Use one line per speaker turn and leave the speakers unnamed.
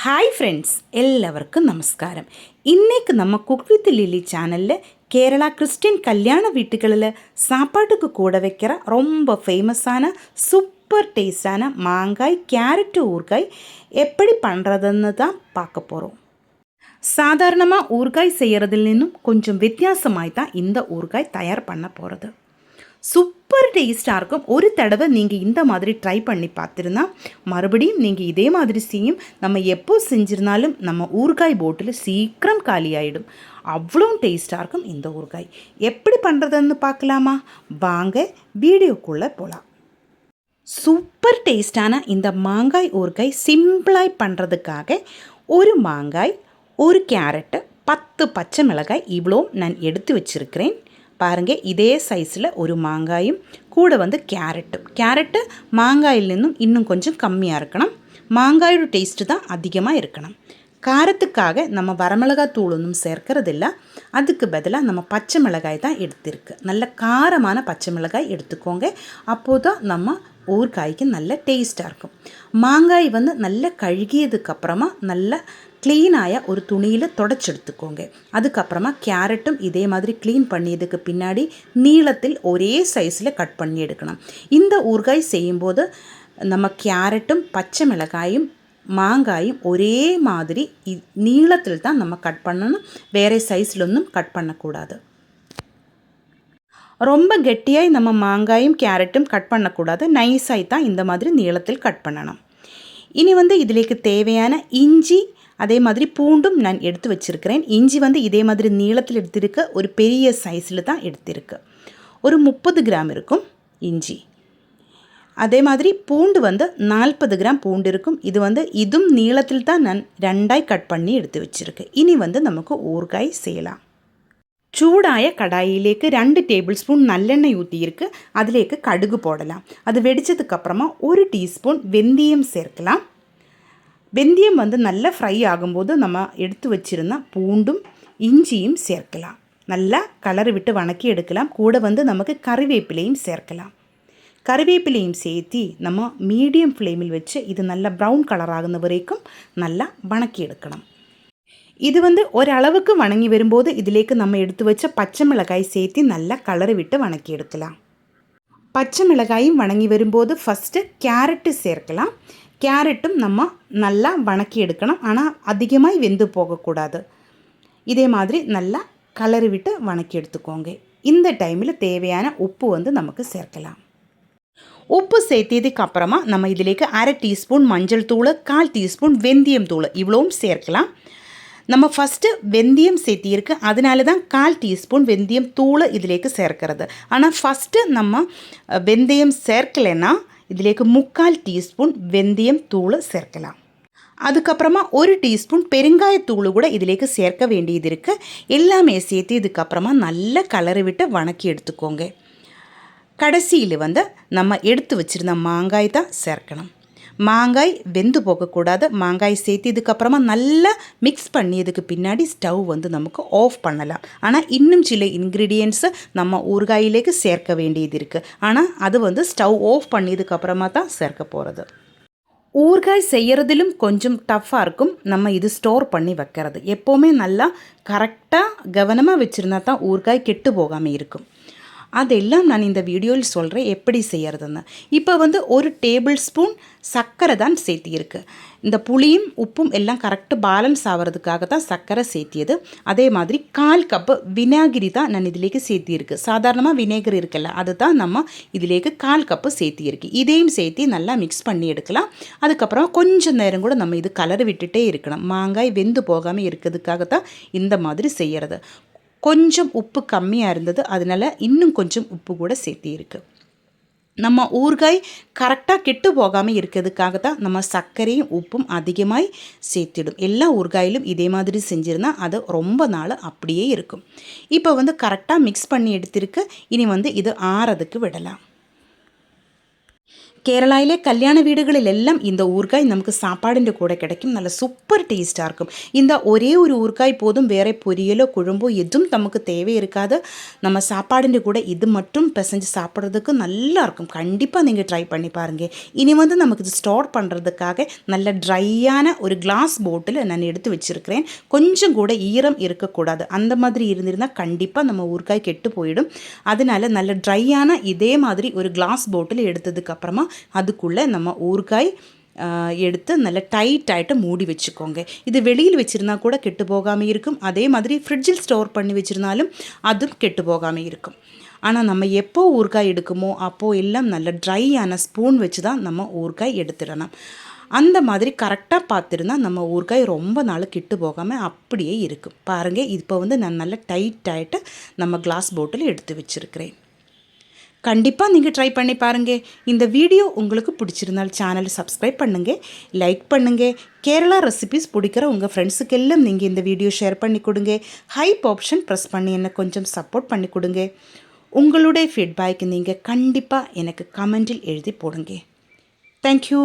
Hi friends, എല്ലാവർക്കും നമസ്കാരം. ഇന്നേക്ക് நம்ம குக் வித் லிலி சேனலில் கேரளா கிறிஸ்டின் கல்யாண வீட்டுகளில் சாப்பாட்டுக்கு கூட வைக்கிற ரொம்ப ஃபேமஸான சூப்பர் டேஸ்டான மாங்காய் கேரட்டு ஊறுகாய் எப்படி பண்ணுறதுன்னு தான் பார்க்க போகிறோம். சாதாரணமாக ஊறுகாய் செய்கிறதுல நின்னும் கொஞ்சம் வித்தியாசமாய் தான் இந்த ஊறுகாய் தயார் பண்ண போகிறது. சூப்பர் டேஸ்ட்டாக இருக்கும். ஒரு தடவை நீங்கள் இந்த மாதிரி ட்ரை பண்ணி பார்த்துருந்தா மறுபடியும் நீங்கள் இதே மாதிரி செய்யும். நம்ம எப்போ செஞ்சிருந்தாலும் நம்ம ஊறுகாய் போட்டில் சீக்கிரம் காலி ஆகிடும். அவ்வளோ டேஸ்ட்டாக இருக்கும் இந்த ஊறுகாய். எப்படி பண்ணுறதுன்னு பார்க்கலாமா? வாங்க வீடியோக்குள்ளே போகலாம். சூப்பர் டேஸ்டான இந்த மாங்காய் ஊறுகாய் சிம்பிளாய் பண்ணுறதுக்காக ஒரு மாங்காய், ஒரு கேரட்டு, 10 பச்சை மிளகாய் இவ்வளோ நான் எடுத்து வச்சுருக்கிறேன். பாருங்கள், இதே சைஸில் ஒரு மாங்காயும் கூட கேரட்டு மாங்காயில் நின்னும் இன்னும் கொஞ்சம் கம்மியாக இருக்கணும். மாங்காயோட டேஸ்ட்டு தான் அதிகமாக இருக்கணும். காரத்துக்காக நம்ம வரமிளகாய் தூள் ஒன்றும் சேர்க்கறதில்ல. அதுக்கு பதிலாக நம்ம பச்சை மிளகாய் தான் எடுத்திருக்கு. நல்ல காரமான பச்சை மிளகாய் எடுத்துக்கோங்க. அப்போது தான் நம்ம ஊறுகாய்க்கு நல்ல டேஸ்ட்டாக இருக்கும். மாங்காய் நல்லா கழுகியதுக்கப்புறமா நல்லா க்ளீனாக ஒரு துணியில் தொடச்சி எடுத்துக்கோங்க. அதுக்கப்புறமா கேரட்டும் இதே மாதிரி க்ளீன் பண்ணியதுக்கு பின்னாடி நீளத்தில் ஒரே சைஸில் கட் பண்ணி எடுக்கணும். இந்த ஊறுகாய் செய்யும்போது நம்ம கேரட்டும் பச்சை மிளகாயும் மாங்காயும் ஒரே மாதிரி நீளத்தில் தான் நம்ம கட் பண்ணணும். வேறு சைஸில் ஒன்றும் கட் பண்ணக்கூடாது. ரொம்ப கெட்டியாய் நம்ம மாங்காயும் கேரட்டும் கட் பண்ணக்கூடாது. நைஸாய் தான் இந்த மாதிரி நீளத்தில் கட் பண்ணணும். இனி இதிலேக்கு தேவையான இஞ்சி அதே மாதிரி பூண்டும் நான் எடுத்து வச்சுருக்கிறேன். இஞ்சி இதே மாதிரி நீளத்தில் எடுத்திருக்கு. ஒரு பெரிய சைஸில் தான் எடுத்திருக்கு. ஒரு 30 கிராம் இருக்கும் இஞ்சி. அதே மாதிரி பூண்டு 40 கிராம் பூண்டு இருக்கும். இதுவும் நீளத்தில் தான் நான் 2ஆய் கட் பண்ணி எடுத்து வச்சுருக்கு. இனி நமக்கு ஊறுகாய் செய்யலாம். சூடாய கடாயிலேக்கு 2 டேபிள் ஸ்பூன் நல்லெண்ணெய் ஊற்றியிருக்கு. அதிலேக்கு கடுகு போடலாம். அது வெடித்ததுக்கப்புறமா 1 டீஸ்பூன் வெந்தயம் சேர்க்கலாம். வெந்தயம் நல்லா ஃப்ரை ஆகும்போது நம்ம எடுத்து வச்சுருந்தா பூண்டும் இஞ்சியும் சேர்க்கலாம். நல்லா கலர் விட்டு வணக்கி எடுக்கலாம். கூட நமக்கு கறிவேப்பிலையும் சேர்க்கலாம். கறிவேப்பிலையும் சேர்த்து நம்ம மீடியம் ஃப்ளேமில் வச்சு இது நல்லா ப்ரௌன் கலர் ஆகுன வரைக்கும் நல்லா வணக்கி எடுக்கணும். இது ஓரளவுக்கு வணங்கி வரும்போது இதிலேக்கு நம்ம எடுத்து வச்ச பச்சை மிளகாய் சேர்த்து நல்லா கலர் விட்டு வணக்கி எடுக்கலாம். பச்சை மிளகாயும் வணங்கி வரும்போது ஃபஸ்ட்டு கேரட்டு சேர்க்கலாம். கேரட்டும் நம்ம நல்லா வணக்கி எடுக்கணும். ஆனால் அதிகமாக வெந்து போகக்கூடாது. இதே மாதிரி நல்லா கலரி விட்டு வணக்கி எடுத்துக்கோங்க. இந்த டைமில் தேவையான உப்பு நமக்கு சேர்க்கலாம். உப்பு சேர்த்ததுக்கு அப்புறமா நம்ம இதிலேக்கு 1/2 டீஸ்பூன் மஞ்சள் தூள், 1/4 டீஸ்பூன் வெந்தயம் தூள் இவ்வளவும் சேர்க்கலாம். நம்ம ஃபஸ்ட்டு வெந்தயம் சேர்த்திருக்கு, அதனால தான் 1/4 டீஸ்பூன் வெந்தயம் தூளை இதிலேக்கு சேர்க்கிறது. ஆனால் ஃபஸ்ட்டு நம்ம வெந்தயம் சேர்க்கலைன்னா இதிலேக்கு 3/4 டீஸ்பூன் வெந்தயம் தூள் சேர்க்கலாம். அதுக்கப்புறமா 1 டீஸ்பூன் பெருங்காயத்தூள் கூட இதிலேக்கு சேர்க்க வேண்டியது இருக்குது. எல்லாமே சேர்த்து இதுக்கப்புறமா நல்லா கலரி விட்டு வணக்கி எடுத்துக்கோங்க. கடைசியில் நம்ம எடுத்து வச்சுருந்த மாங்காய் தான் சேர்க்கணும். மாங்காய் வெந்து போகக்கூடாது. மாங்காய் சேர்த்து இதுக்கப்புறமா நல்லா மிக்ஸ் பண்ணியதுக்கு பின்னாடி ஸ்டவ் நமக்கு ஆஃப் பண்ணலாம். ஆனால் இன்னும் சில இன்க்ரீடியன்ட்ஸு நம்ம ஊறுகாயிலேக்கு சேர்க்க வேண்டியது இருக்குது. ஆனால் அது ஸ்டவ் ஆஃப் பண்ணியதுக்கப்புறமா தான் சேர்க்க போகிறது. ஊறுகாய் செய்கிறதிலும் கொஞ்சம் டஃப்பாக இருக்கும். நம்ம இது ஸ்டோர் பண்ணி வைக்கிறது எப்போவுமே நல்லா கரெக்டாக கவனமாக வச்சுருந்தா தான் ஊறுகாய் கெட்டு போகாமல் இருக்கும். அதெல்லாம் நான் இந்த வீடியோவில் சொல்கிறேன் எப்படி செய்கிறதுன்னு. இப்போ 1 டேபிள் ஸ்பூன் சர்க்கரை தான் சேர்த்தியிருக்கு. இந்த புளியும் உப்பும் எல்லாம் கரெக்டு பேலன்ஸ் ஆகிறதுக்காக தான் சர்க்கரை சேர்த்தியது. அதே மாதிரி 1/4 கப்பு வினாகிரி தான் நான் இதிலேக்கு சேர்த்தியிருக்கு. சாதாரணமாக வினேகர் இருக்குல்ல, அது தான் நம்ம இதிலேக்கு 1/4 கப்பு சேர்த்தியிருக்கு. இதையும் சேர்த்து நல்லா மிக்ஸ் பண்ணி எடுக்கலாம். அதுக்கப்புறம் கொஞ்சம் நேரம் கூட நம்ம இது கலர் விட்டுட்டே இருக்கணும். மாங்காய் வெந்து போகாமல் இருக்கிறதுக்காக தான் இந்த மாதிரி செய்கிறது. கொஞ்சம் உப்பு கம்மியாக இருந்தது, அதனால் இன்னும் கொஞ்சம் உப்பு கூட சேர்த்தியிருக்கு. நம்ம ஊறுகாய் கரெக்டாக கெட்டு போகாமல் இருக்கிறதுக்காக தான் நம்ம சர்க்கரையும் உப்பும் அதிகமாக சேர்த்திடும். எல்லா ஊறுகாயிலும் இதே மாதிரி செஞ்சுருந்தால் அது ரொம்ப நாள் அப்படியே இருக்கும். இப்போ கரெக்டாக மிக்ஸ் பண்ணி எடுத்திருக்கு. இனி இது ஆறதுக்கு விடலாம். കേരളയിലെ കല്യാണ വീടുകളിലെല്ലാം இந்த ஊறுகாய் നമുക്ക് சாப்பாടിൻ്റെ കൂടെ கிடைக்கும். நல்ல சூப்பர் டேஸ்ட்டாக இருக்கும். இந்த ஒரே ஒரு ஊறுகாய் போதும். வேற பொரியலோ குழம்போ எதுவும் நமக்கு தேவை இருக்காது. நம்ம சாப்பாடிൻ്റെ கூட இது மட்டும் பிசைஞ்சு சாப்பிட்றதுக்கு நல்லா இருக்கும். கண்டிப்பாக நீங்கள் ட்ரை பண்ணி பாருங்கள். இனி வந்து நமக்கு இது ஸ்டோர் பண்ணுறதுக்காக நல்ல ட்ரையான ஒரு கிளாஸ் போட்டில் நான் எடுத்து வச்சுருக்கிறேன். கொஞ்சம் கூட ஈரம் இருக்கக்கூடாது. அந்த மாதிரி இருந்திருந்தால் கண்டிப்பாக நம்ம ஊறுகாய் கெட்டு போயிடும். அதனால நல்ல ட்ரையான இதே மாதிரி ஒரு கிளாஸ் போட்டில் எடுத்ததுக்கப்புறமா அதுக்குள்ளே நம்ம ஊறுகாய் எடுத்து நல்லா டைட்டாகிட்டு மூடி வச்சுக்கோங்க. இது வெளியில் வச்சுருந்தா கூட கெட்டு போகாமல் இருக்கும். அதே மாதிரி ஃப்ரிட்ஜில் ஸ்டோர் பண்ணி வச்சுருந்தாலும் அதுவும் கெட்டு போகாமல் இருக்கும். ஆனால் நம்ம எப்போ ஊறுகாய் எடுக்குமோ அப்போது எல்லாம் நல்ல ட்ரையான ஸ்பூன் வச்சு தான் நம்ம ஊறுகாய் எடுத்துடணும். அந்த மாதிரி கரெக்டாக பார்த்துருந்தா நம்ம ஊறுகாய் ரொம்ப நாள் கெட்டு போகாமல் அப்படியே இருக்கும். பாருங்கள், இப்போ வந்து நான் நல்லா டைட்டாகிட்டு நம்ம கிளாஸ் போட்டில் எடுத்து வச்சுருக்கிறேன். கண்டிப்பாக நீங்கள் ட்ரை பண்ணி பாருங்கள். இந்த வீடியோ உங்களுக்கு பிடிச்சிருந்தால் சேனல் சப்ஸ்கிரைப் பண்ணுங்கள், லைக் பண்ணுங்கள். கேரளா ரெசிபிஸ் பிடிக்கிற உங்கள் ஃப்ரெண்ட்ஸுக்கு எல்லாம் நீங்கள் இந்த வீடியோ ஷேர் பண்ணி கொடுங்க. ஹைப் ஆப்ஷன் ப்ரெஸ் பண்ணி என்னை கொஞ்சம் சப்போர்ட் பண்ணி கொடுங்க. உங்களுடைய ஃபீட்பேக் நீங்கள் கண்டிப்பாக எனக்கு கமெண்டில் எழுதி போடுங்க. தேங்க்யூ.